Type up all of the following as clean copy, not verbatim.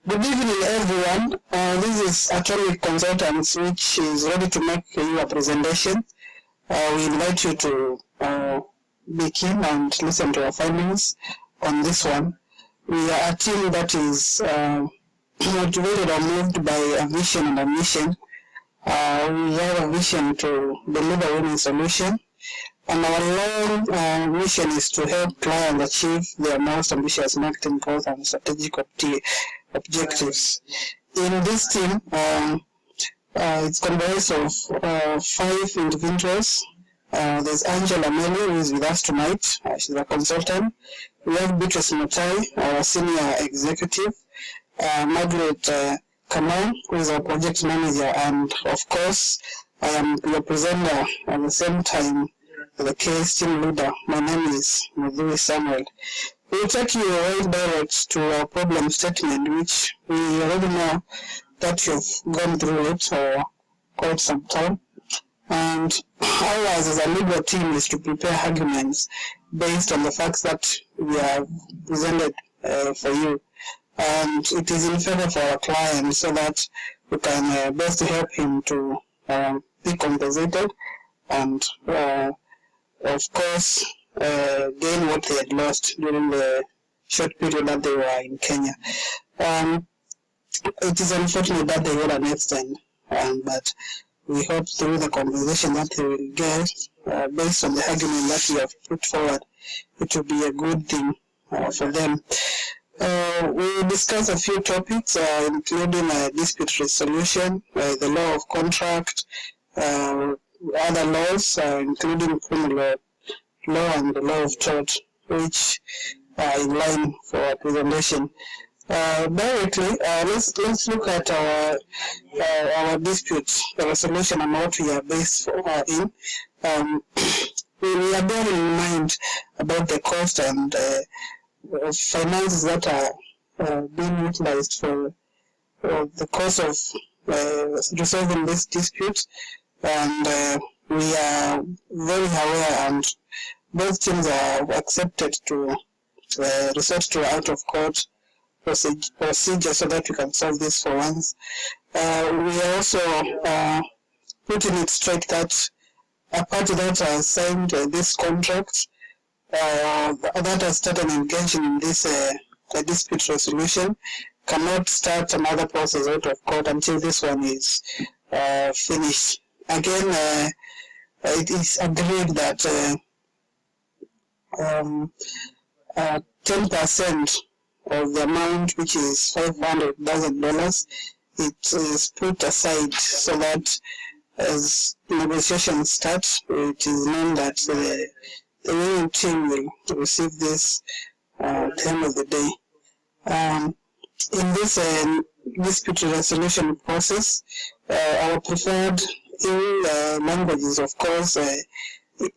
Good evening, everyone. This is Atomic Consultants, which is ready to make you a presentation. We invite you to be keen and listen to our findings on this one. We are a team that is motivated or moved by a vision and a mission. We have a vision to deliver winning solution, and our long mission is to help clients achieve their most ambitious marketing goals and strategic objectives. In this team, it's comprised of 5 individuals. There's Angela Meli, who is with us tonight. She's a consultant. We have Beatrice Mutai, our senior executive. Margaret Kamau, who is our project manager. And of course, I am your presenter at the same time, the case team leader. My name is Mudhui Samuel. We'll take you right direct to our problem statement, which we already know that you've gone through it for quite some time. And ours as a legal team is to prepare arguments based on the facts that we have presented for you. And it is in favor for our client so that we can best help him to be compensated and, of course, gain what they had lost during the short period that they were in Kenya. It is unfortunate that they had an accident, but we hope through the conversation that they will get, based on the argument that we have put forward, it will be a good thing for them. We will discuss a few topics, including dispute resolution, the law of contract, other laws, including criminal law and the law of tort, which are in line for our presentation. Directly, let's look at our dispute resolution and what we are based in. We are bearing in mind about the cost and finances that are being utilized for the cost of resolving this dispute, and we are very aware, and both teams are accepted to resort to out-of-court procedure so that we can solve this for once. We are also putting it straight that a party that has signed this contract, that has started engaging in this dispute resolution, cannot start another process out of court until this one is finished. Again, it is agreed that 10% of the amount, which is $500,000, it is put aside so that as negotiations start, it is known that the winning team will receive this at the end of the day. In this dispute resolution process, our preferred languages, of course,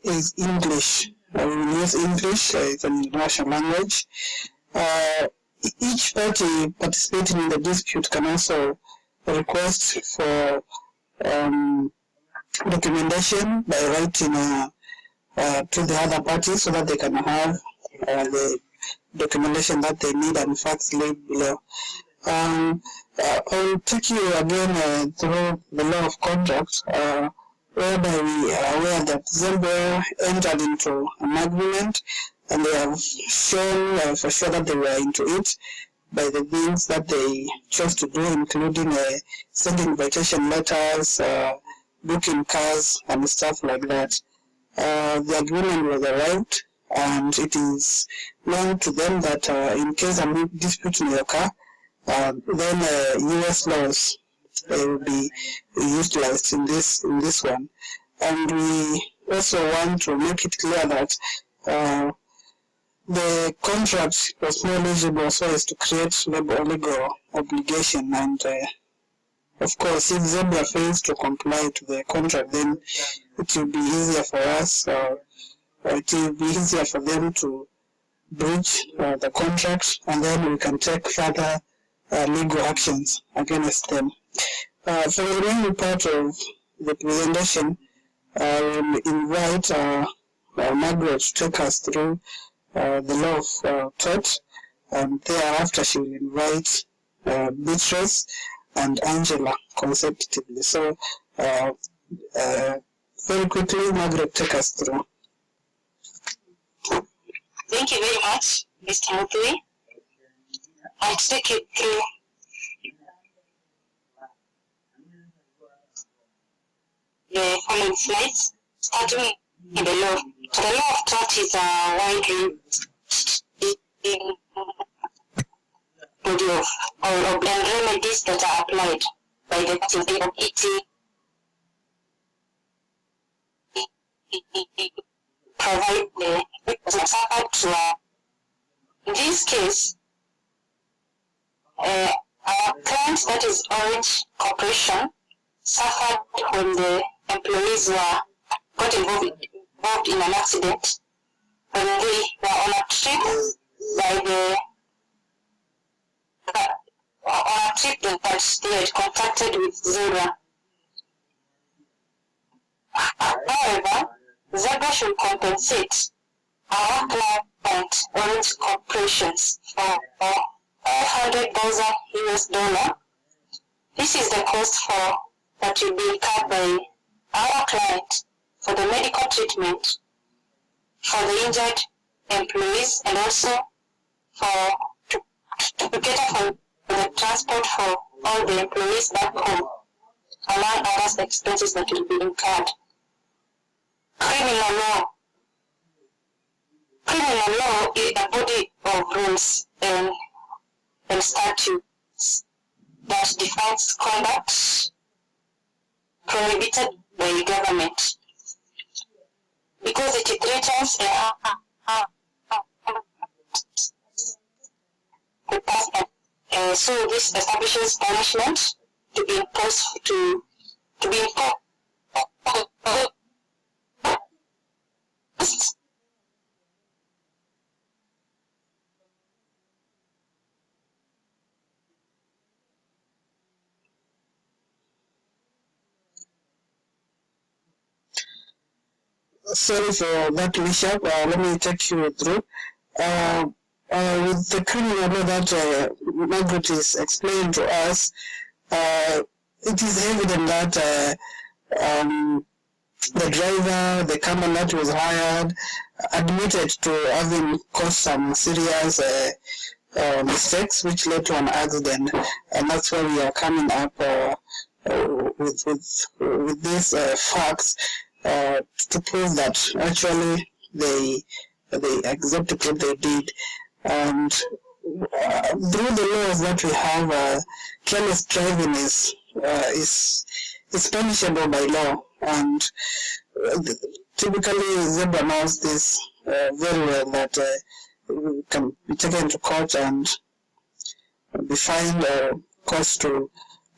is English. We will use English, it's an international language. Each party participating in the dispute can also request for documentation by writing to the other party so that they can have the documentation that they need and facts laid below. I'll take you again through the law of contract, whereby we are aware that Zambia entered into an agreement, and they have shown for sure that they were into it by the things that they chose to do, including sending invitation letters, booking cars, and stuff like that. The agreement was arrived, and it is known to them that in case a dispute may occur, then U.S. laws will be utilized in this one. And we also want to make it clear that the contract was more eligible so as to create legal obligation, and of course, if Zambia fails to comply to the contract, then it will be easier for us, it will be easier for them to breach the contract, and then we can take further legal actions against them. For the remaining part of the presentation, I will invite Margaret to take us through the law of tort, and thereafter she will invite Beatrice, and Angela consecutively. So very quickly, Margaret, take us through. Thank you very much, Mr. Muthui. I'll take you through the following slides, starting in the law. So the law of tort is a wide body of remedies that are applied by the court of it provide the support to in this case, our client, that is Orange Corporation, suffered when the employees got involved in an accident when they were on a trip that they had contracted with Zebra. However, Zebra should compensate our client, Orange Corporations, for $500,000 US. This is the cost that will be incurred by our client for the medical treatment for the injured employees, and also to cater for the transport for all the employees back home, among other expenses that will be incurred. Criminal law is a body of rules and statutes that defines conduct prohibited by the government, because it threatens so this establishes punishment to be imposed Sorry for that mishap. Let me take you through. With the criminal law that Margaret is explained to us, it is evident that the driver, the company that was hired, admitted to having caused some serious mistakes which led to an accident, and that's why we are coming up with these facts to prove that actually they accepted what they did. And through the laws that we have, careless driving is punishable by law, and typically Zebra knows this very well, that can be taken to court and be fined or cost to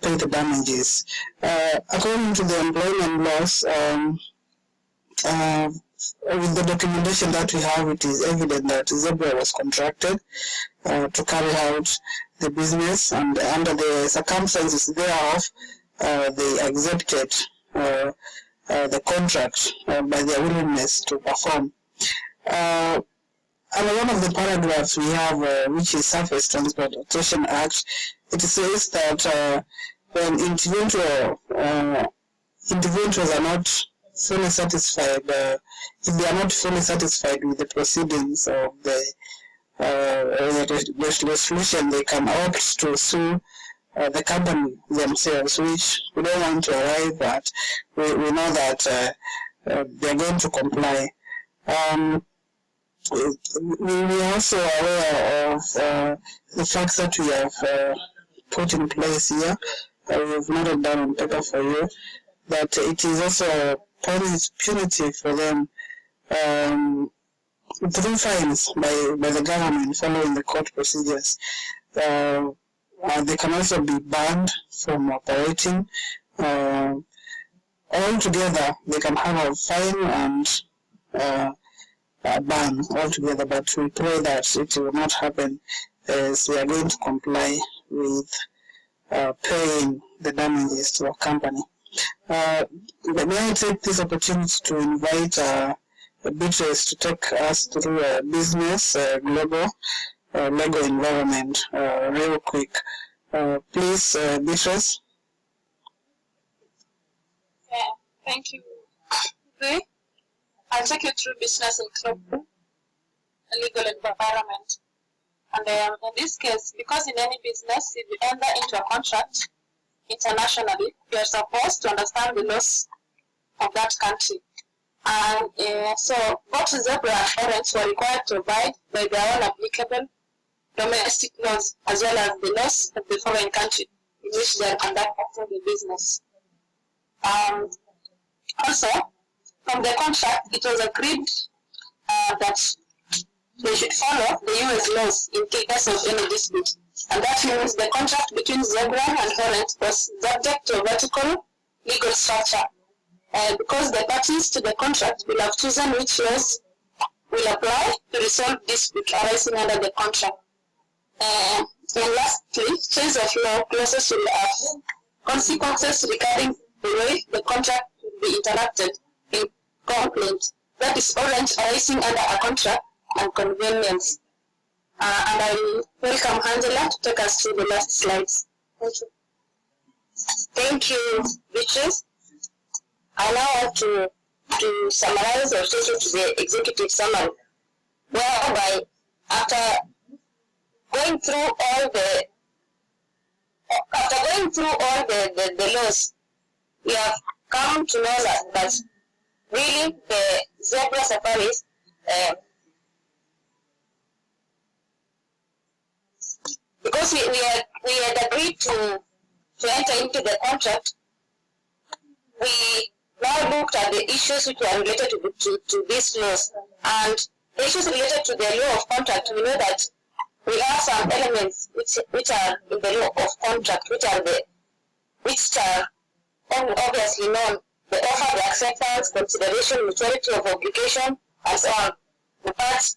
pay the damages. According to the employment laws, with the documentation that we have, it is evident that Zebra was contracted to carry out the business, and under the circumstances thereof, they accepted the contract by their willingness to perform. And one of the paragraphs we have, which is Surface Transportation Act, it says that when individuals are not fully satisfied, if they are not fully satisfied with the proceedings of the resolution, they can opt to sue the company themselves, which we don't want to arrive at. We know that they are going to comply. We are also aware of the facts that we have put in place here. We've noted down on paper for you that it is also punitive for them through fines by the government following the court procedures. They can also be banned from operating. Altogether, they can have a fine and ban altogether, but we pray that it will not happen, as we are going to comply with paying the damages to our company. May I take this opportunity to invite Beatrice to take us through business, global, legal environment, real quick, Please, Beatrice. Yeah, thank you. Okay. I'll take you through business and legal environment. And in this case, because in any business, if you enter into a contract internationally, you are supposed to understand the laws of that country. And so both Zebra and Orange were required to abide by their own applicable domestic laws as well as the laws of the foreign country in which they are conducting the business. Also, from the contract, it was agreed that they should follow the US laws in case of any dispute. And that means the contract between Zebra and Orange was subject to a vertical legal structure. Because the parties to the contract will have chosen which laws will apply to resolve disputes arising under the contract. And lastly, change of law clauses will have consequences regarding the way the contract will be interacted in complaint. That is Orange arising under a contract and convenience. And I welcome Angela to take us through the last slides. Thank you. Thank you, Beatrice. I now want to summarize or take you to the executive summary, whereby after going through all the laws, we have come to know that really the Zebra Safaris because we had agreed to enter into the contract, we now looked at the issues which were related to these laws. And the issues related to the law of contract, we know that we have some elements which are in the law of contract, which are obviously known: the offer, the acceptance, consideration, maturity of obligation, and so on. But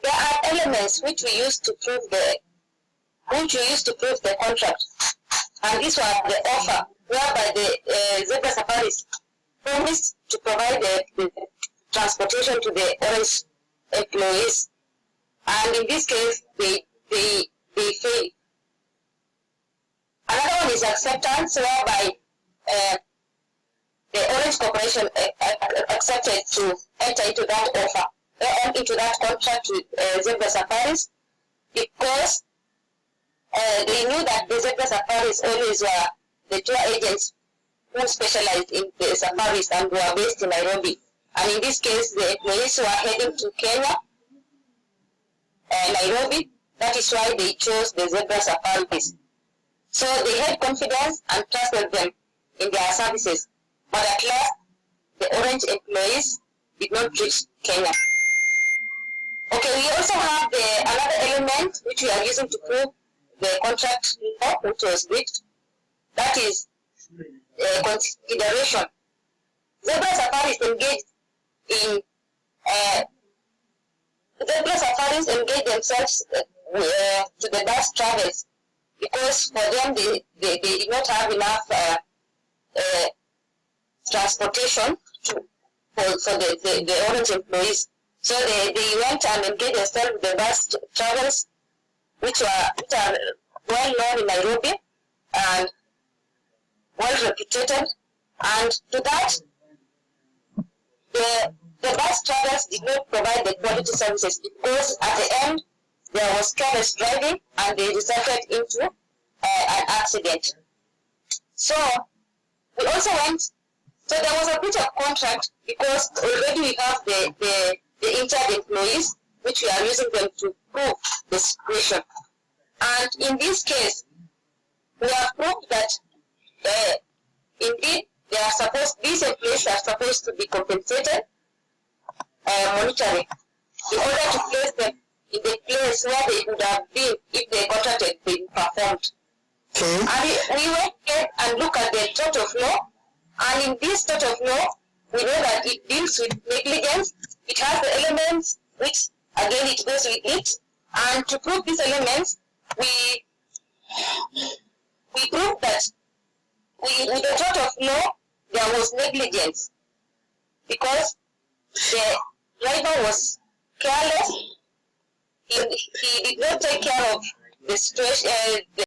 there are elements which we use to prove the contract, and these were the offer, whereby the Zebra Safaris promised to provide the transportation to the Orange employees, and in this case they failed. Another one is acceptance, whereby the Orange Corporation accepted to enter into that offer, into that contract with Zebra Safaris, because they knew that the Zebra Safaris always were the tour agents who specialized in the safaris and were based in Nairobi. And in this case, the employees were heading to Kenya, Nairobi. That is why they chose the Zebra Safaris. So they had confidence and trusted them in their services. But at last, the Orange employees did not reach Kenya. Okay, we also have another element which we are using to prove the contract law, which was breached. That is consideration. Zebra Safaris engaged themselves to the bus travels, because for them they did not have enough transportation for the Orange employees. So they went and engaged themselves with the bus travels, which are well known in Nairobi and well reputed. And to that, the bus travels did not provide the quality services, because at the end there was careless driving and they resulted into an accident. So we also went, so there was a breach of contract, because already we have the injured employees, which we are using them to prove the situation. And in this case, we have proved that indeed these employees are supposed to be compensated monetarily in order to place them in the place where they would have been if the contract had been performed. Okay. And we went ahead and look at the tort of law, and in this tort of law, we know that it deals with negligence. It has the elements which, again, it goes with it. And to prove these elements, we proved that with the tort of law, there was negligence, because the driver was careless. He did not take care of the situation, the